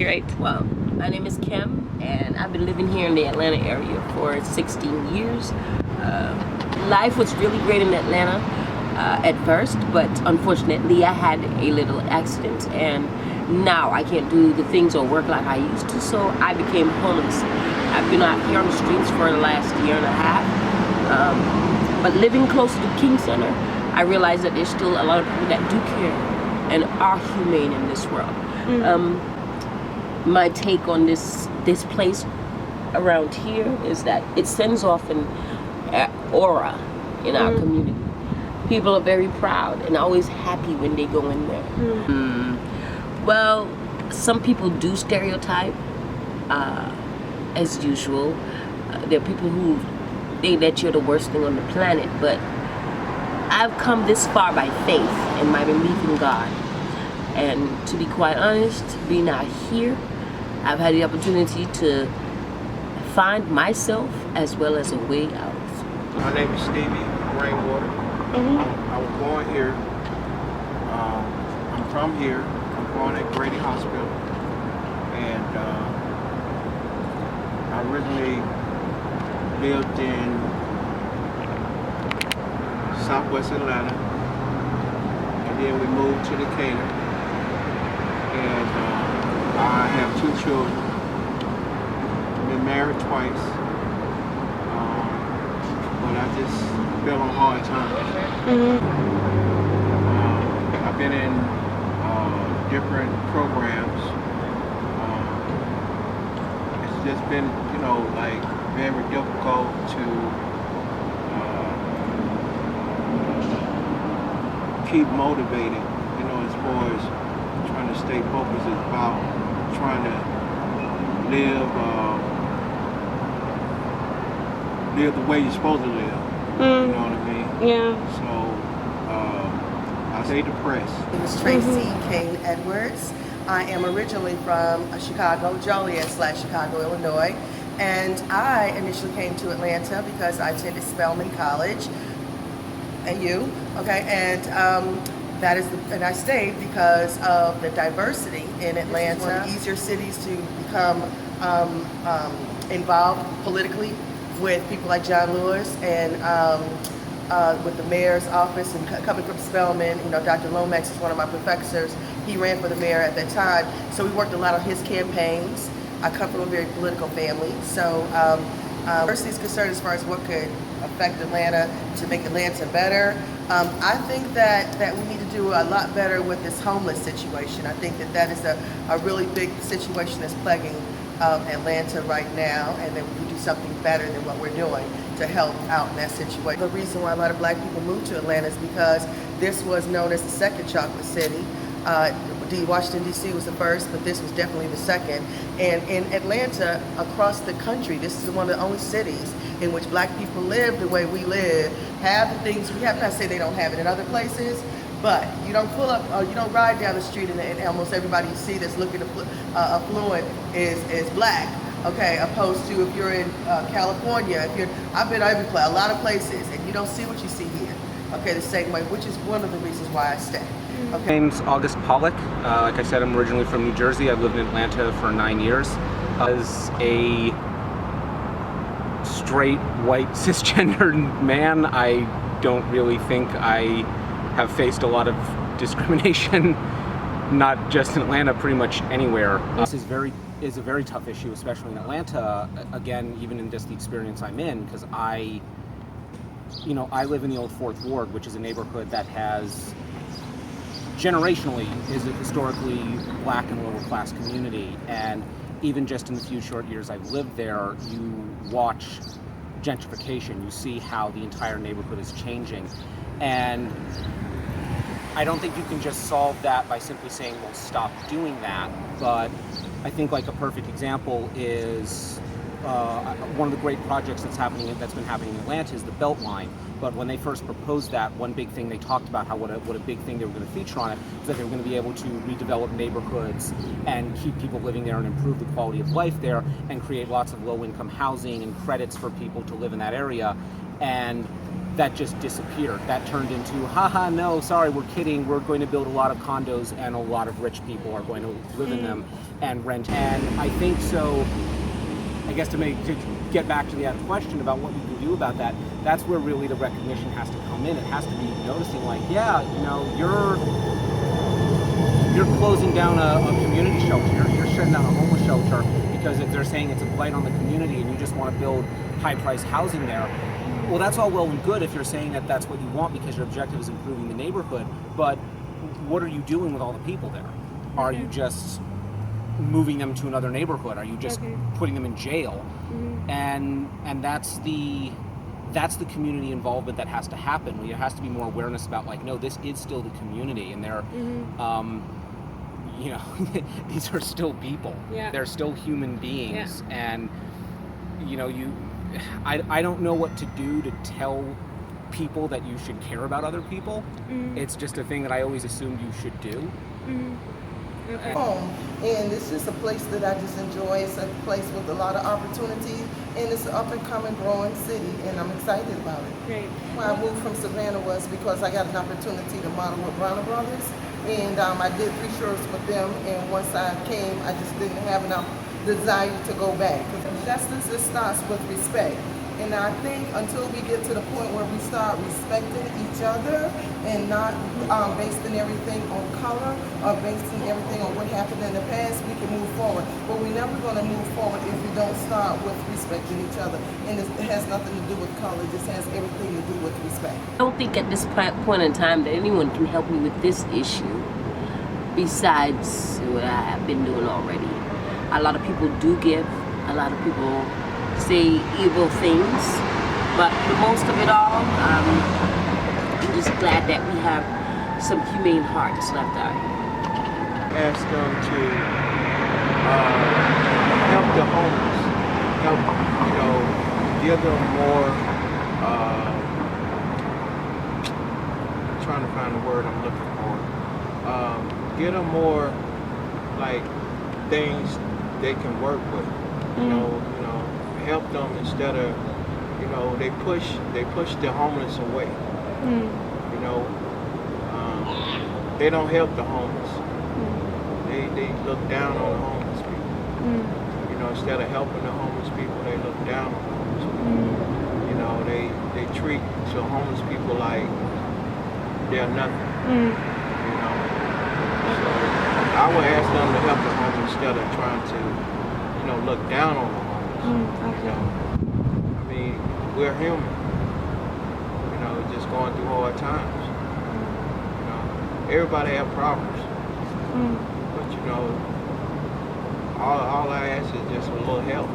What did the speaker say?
right? Well, my name is Kim, and I've been living here in the Atlanta area for 16 years. Life was really great in Atlanta at first, but unfortunately I had a little accident, and now I can't do the things or work like I used to, so I became homeless. I've been out here on the streets for the last year and a half. But living close to the King Center, I realized that there's still a lot of people that do care and are humane in this world. My take on this place around here is that it sends off an aura in our community. People are very proud and always happy when they go in there. Well, some people do stereotype, as usual. There are people who think that you're the worst thing on the planet, but I've come this far by faith and my belief in God. And to be quite honest, being out here, I've had the opportunity to find myself as well as a way out. My name is Stevie Rainwater. I was born here. I'm from here. I'm born at Grady Hospital. And I originally lived in Southwest Atlanta. And then we moved to Decatur. And I have 2 children. I've been married twice. But I just fell on hard times. I've been in different programs. It's just been, like very difficult to keep motivated, as far as trying to stay focused. It's about trying to live the way you're supposed to live. You know what I mean? Yeah. So I stay depressed. My name is Tracy Kane Edwards. I am originally from Chicago, Joliet/Chicago, Illinois. And I initially came to Atlanta because I attended Spelman College. And you, okay? And and I stayed because of the diversity in Atlanta. It's one of the easier cities to become involved politically with people like John Lewis and with the mayor's office, and coming from Spelman, Dr. Lomax is one of my professors. He ran for the mayor at that time, so we worked a lot on his campaigns. I come from a very political family, so diversity is concerned as far as what could affect Atlanta to make Atlanta better. I think that we need to do a lot better with this homeless situation. I think that is a really big situation that's plaguing Atlanta right now, and that we can do something better than what we're doing to help out in that situation. The reason why a lot of black people moved to Atlanta is because this was known as the second chocolate city. Washington, D.C. was the first, but this was definitely the second. And in Atlanta, across the country, this is one of the only cities in which black people live the way we live, have the things we have. Not to say they don't have it in other places, but you don't pull up, or you don't ride down the street and almost everybody you see that's looking affluent is black. Okay, opposed to if you're in California, I've been every place, a lot of places, and you don't see what you see here. Okay, the same way, which is one of the reasons why I stay. Okay. My name's August Pollock. Like I said, I'm originally from New Jersey. I've lived in Atlanta for 9 years. As a straight, white, cisgendered man, I don't really think I have faced a lot of discrimination, not just in Atlanta, pretty much anywhere. This is a very tough issue, especially in Atlanta. Again, even in just the experience I'm in, because I live in the old Fourth Ward, which is a neighborhood that has generationally is a historically black and lower class community, and even just in the few short years I've lived there, you watch gentrification, you see how the entire neighborhood is changing, and I don't think you can just solve that by simply saying, well, stop doing that. But I think like a perfect example is one of the great projects that's been happening in Atlanta is the Beltline. But when they first proposed that, one big thing they talked about what a big thing they were going to feature on it was that they were going to be able to redevelop neighborhoods and keep people living there and improve the quality of life there and create lots of low-income housing and credits for people to live in that area. And that just disappeared. That turned into, haha, no, sorry, we're kidding. We're going to build a lot of condos and a lot of rich people are going to live in them and rent. And I think so, I guess to get back to the question about what you can do about that, that's where really the recognition has to come in. It has to be noticing like, yeah, you know, you're closing down a community shelter. You're shutting down a homeless shelter because if they're saying it's a blight on the community and you just want to build high-priced housing there. Well, that's all well and good if you're saying that that's what you want because your objective is improving the neighborhood, but what are you doing with all the people there? Are you just moving them to another neighborhood? Are you just putting them in jail? And that's the community involvement that has to happen. There has to be more awareness about like, no, this is still the community, and they're, you know, these are still people. Yeah. They're still human beings, and you know, I don't know what to do to tell people that you should care about other people. It's just a thing that I always assumed you should do. Okay. Home, and it's just a place that I just enjoy. It's a place with a lot of opportunities, and it's an up and coming, growing city, and I'm excited about it. Great. Why I moved from Savannah was because I got an opportunity to model with Bronner Brothers, and I did 3 shirts with them, and once I came, I just didn't have enough desire to go back. Justice, it starts with respect. And I think until we get to the point where we start respecting each other and not basing everything on color or basing everything on what happened in the past, we can move forward. But we're never going to move forward if we don't start with respecting each other. And it has nothing to do with color. It just has everything to do with respect. I don't think at this point in time that anyone can help me with this issue besides what I have been doing already. A lot of people do give. A lot of people say evil things, but the most of it all, I'm just glad that we have some humane hearts left out here. Ask them to help the homeless, help, you know, give them more, trying to find the word I'm looking for, give them more, like, things they can work with, you know, help them instead of, you know, they push the homeless away. You know, they don't help the homeless. They look down on the homeless people. You know, instead of helping the homeless people, they look down on the homeless people. You know, they treat the homeless people like they're nothing. You know, so I would ask them to help the homeless instead of trying to, you know, look down on the homeless. Okay. You know, I mean, we're human. You know, just going through hard times. You know, everybody have problems. But you know, all I ask is just a little help.